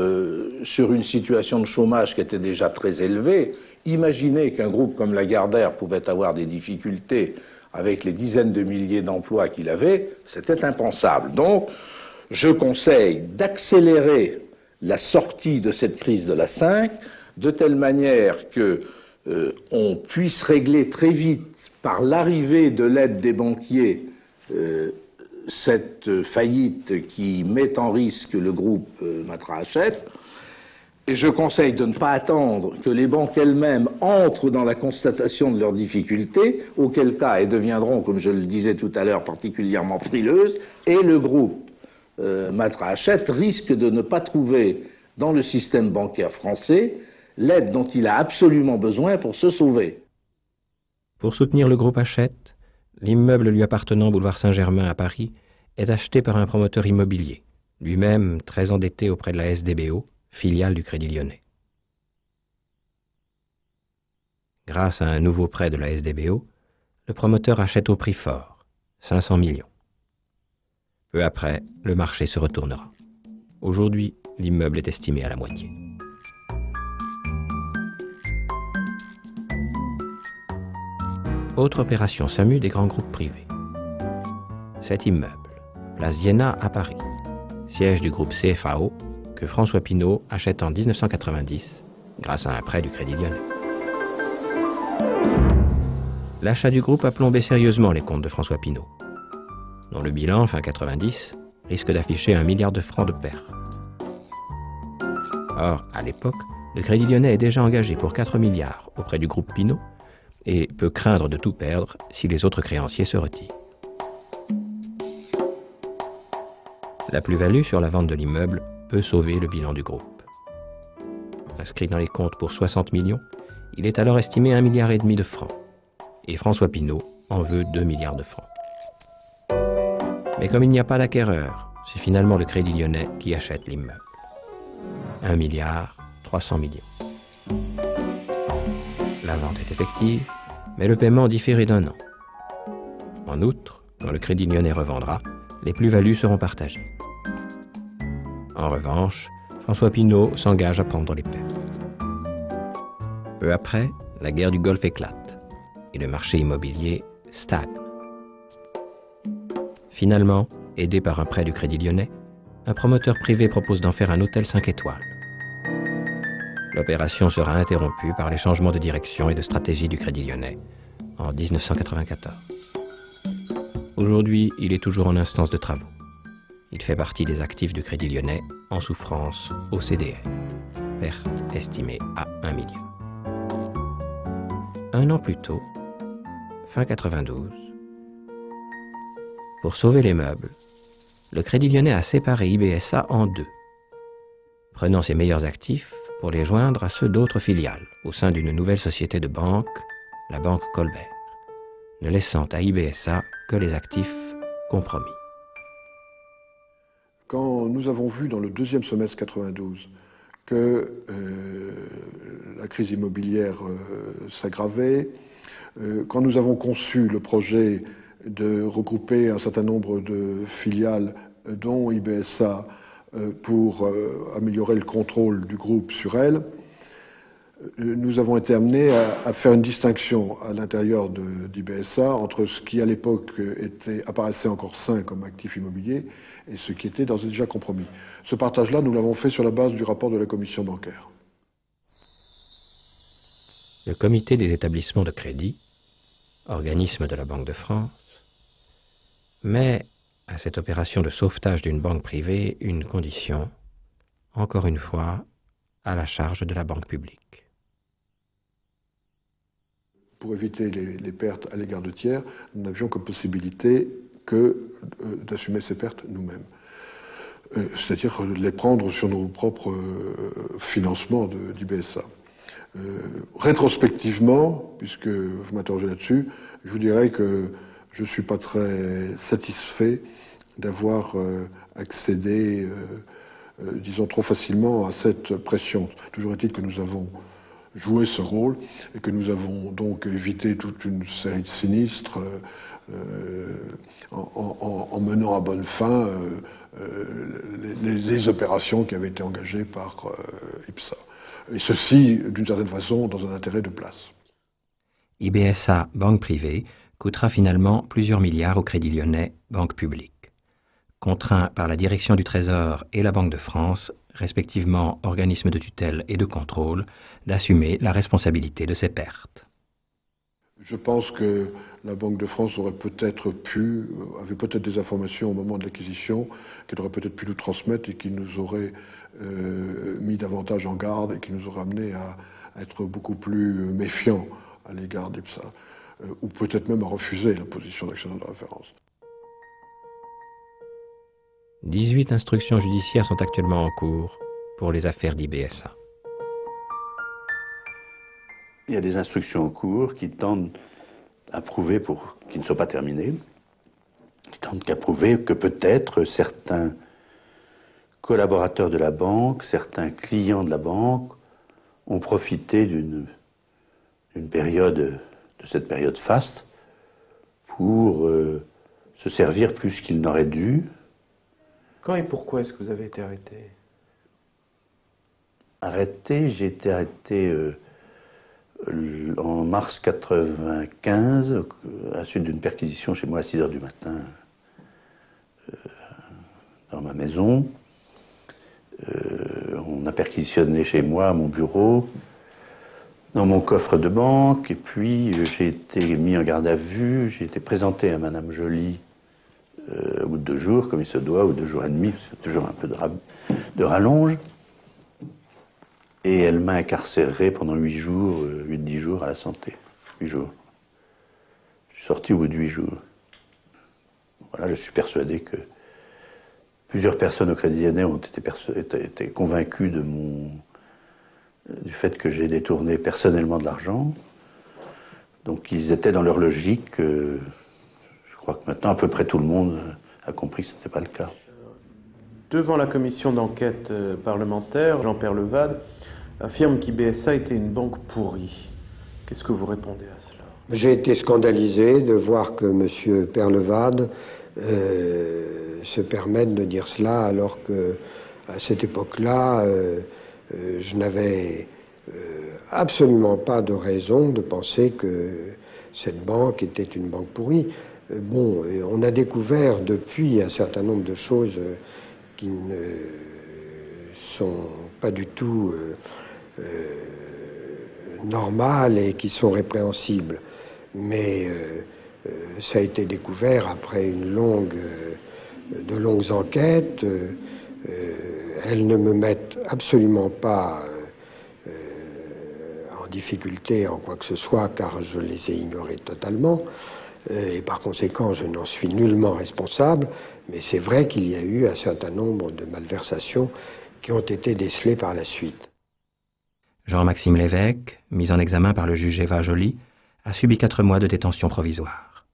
sur une situation de chômage qui était déjà très élevée, imaginez qu'un groupe comme Lagardère pouvait avoir des difficultés avec les dizaines de milliers d'emplois qu'il avait, c'était impensable. Donc, je conseille d'accélérer la sortie de cette crise de la 5, de telle manière que on puisse régler très vite, par l'arrivée de l'aide des banquiers, cette faillite qui met en risque le groupe Matra Hachette. Et je conseille de ne pas attendre que les banques elles-mêmes entrent dans la constatation de leurs difficultés, auquel cas elles deviendront, comme je le disais tout à l'heure, particulièrement frileuses, et le groupe Matra Hachette risque de ne pas trouver dans le système bancaire français l'aide dont il a absolument besoin pour se sauver. Pour soutenir le groupe Hachette, l'immeuble lui appartenant boulevard Saint-Germain à Paris est acheté par un promoteur immobilier, lui-même très endetté auprès de la SDBO, filiale du Crédit Lyonnais. Grâce à un nouveau prêt de la SDBO, le promoteur achète au prix fort, 500 millions. Peu après, le marché se retournera. Aujourd'hui, l'immeuble est estimé à la moitié. Autre opération SAMU des grands groupes privés. Cet immeuble, place d'Iéna à Paris, siège du groupe CFAO, que François Pinault achète en 1990 grâce à un prêt du Crédit Lyonnais. L'achat du groupe a plombé sérieusement les comptes de François Pinault, dont le bilan, fin 90, risque d'afficher 1 milliard de francs de pertes. Or, à l'époque, le Crédit Lyonnais est déjà engagé pour 4 milliards auprès du groupe Pinault et peut craindre de tout perdre si les autres créanciers se retirent. La plus-value sur la vente de l'immeuble peut sauver le bilan du groupe. Inscrit dans les comptes pour 60 millions, il est alors estimé à 1,5 milliard de francs. Et François Pinault en veut 2 milliards de francs. Mais comme il n'y a pas d'acquéreur, c'est finalement le Crédit Lyonnais qui achète l'immeuble. 1,3 milliard. La vente est effective, mais le paiement différé d'1 an. En outre, quand le Crédit Lyonnais revendra, les plus-values seront partagées. En revanche, François Pinault s'engage à prendre les pertes. Peu après, la guerre du Golfe éclate et le marché immobilier stagne. Finalement, aidé par un prêt du Crédit Lyonnais, un promoteur privé propose d'en faire un hôtel 5 étoiles. L'opération sera interrompue par les changements de direction et de stratégie du Crédit Lyonnais en 1994. Aujourd'hui, il est toujours en instance de travaux. Il fait partie des actifs du Crédit Lyonnais en souffrance au CDR. Perte estimée à 1 milliard. 1 an plus tôt, fin 92, pour sauver les meubles, le Crédit Lyonnais a séparé IBSA en 2, prenant ses meilleurs actifs pour les joindre à ceux d'autres filiales au sein d'une nouvelle société de banque, la Banque Colbert, ne laissant à IBSA que les actifs compromis. Quand nous avons vu dans le deuxième semestre 92 que la crise immobilière s'aggravait, quand nous avons conçu le projet de regrouper un certain nombre de filiales, dont IBSA, pour améliorer le contrôle du groupe sur elle, nous avons été amenés à faire une distinction à l'intérieur d'IBSA entre ce qui, à l'époque, apparaissait encore sain comme actif immobilier et ce qui était d'ores et déjà compromis. Ce partage-là, nous l'avons fait sur la base du rapport de la commission bancaire. Le comité des établissements de crédit, organisme de la Banque de France, met à cette opération de sauvetage d'une banque privée une condition, encore une fois, à la charge de la banque publique. Pour éviter les pertes à l'égard de tiers, nous n'avions comme possibilité que d'assumer ces pertes nous-mêmes. C'est-à-dire de les prendre sur nos propres financements d'IBSA. Rétrospectivement, puisque vous m'interrogez là-dessus, je vous dirais que je ne suis pas très satisfait d'avoir accédé, disons, trop facilement à cette pression. Toujours est-il que nous avons joué ce rôle et que nous avons donc évité toute une série de sinistres en menant à bonne fin les opérations qui avaient été engagées par IBSA. Et ceci, d'une certaine façon, dans un intérêt de place. IBSA, banque privée, coûtera finalement plusieurs milliards au Crédit Lyonnais, banque publique. Contraint par la direction du Trésor et la Banque de France, respectivement organismes de tutelle et de contrôle, d'assumer la responsabilité de ces pertes. Je pense que la Banque de France avait peut-être des informations au moment de l'acquisition, qu'elle aurait peut-être pu nous transmettre et qui nous aurait mis davantage en garde et qui nous aurait amené à être beaucoup plus méfiants à l'égard d'IBSA, ou peut-être même à refuser la position d'actionnaire de référence. 18 instructions judiciaires sont actuellement en cours pour les affaires d'IBSA. Il y a des instructions en cours qui tendent à prouver, qui ne sont pas terminées, qui tendent à prouver que peut-être certains collaborateurs de la banque, certains clients de la banque ont profité d'une période, de cette période faste, pour se servir plus qu'ils n'auraient dû. Quand et pourquoi est-ce que vous avez été arrêté? J'ai été arrêté en mars 1995, à la suite d'une perquisition chez moi à 6 h du matin, dans ma maison. On a perquisitionné chez moi, à mon bureau, dans mon coffre de banque, et puis j'ai été mis en garde à vue, j'ai été présenté à Madame Joly au bout de 2 jours, comme il se doit, ou 2 jours et demi, c'est toujours un peu de rallonge. Et elle m'a incarcéré pendant 8-10 jours à la santé. 8 jours. Je suis sorti au bout de 8 jours. Voilà, je suis persuadé que plusieurs personnes au Crédit Lyonnais ont été convaincues du fait que j'ai détourné personnellement de l'argent. Donc ils étaient dans leur logique. Je crois que maintenant, à peu près tout le monde a compris que ce n'était pas le cas. Devant la commission d'enquête parlementaire, Jean-Pierre Levade affirme qu'IBSA était une banque pourrie. Qu'est-ce que vous répondez à cela? J'ai été scandalisé de voir que M. Perlevade se permette de dire cela, alors que à cette époque-là, je n'avais absolument pas de raison de penser que cette banque était une banque pourrie. Bon, on a découvert depuis un certain nombre de choses qui ne sont pas du tout normales et qui sont répréhensibles. Mais ça a été découvert après de longues enquêtes. Elles ne me mettent absolument pas en difficulté en quoi que ce soit, car je les ai ignorées totalement. Et par conséquent, je n'en suis nullement responsable, mais c'est vrai qu'il y a eu un certain nombre de malversations qui ont été décelées par la suite. Jean-Maxime Lévesque, mis en examen par le juge Eva Joly, a subi 4 mois de détention provisoire.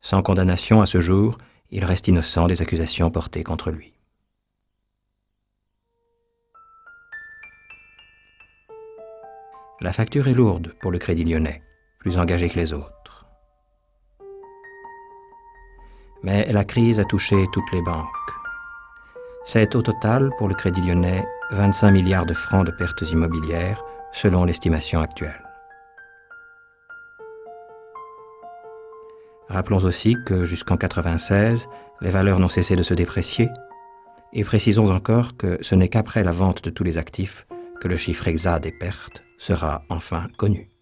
Sans condamnation à ce jour, il reste innocent des accusations portées contre lui. La facture est lourde pour le Crédit Lyonnais, plus engagé que les autres. Mais la crise a touché toutes les banques. C'est au total, pour le Crédit Lyonnais, 25 milliards de francs de pertes immobilières, selon l'estimation actuelle. Rappelons aussi que jusqu'en 1996, les valeurs n'ont cessé de se déprécier, et précisons encore que ce n'est qu'après la vente de tous les actifs que le chiffre exact des pertes sera enfin connu.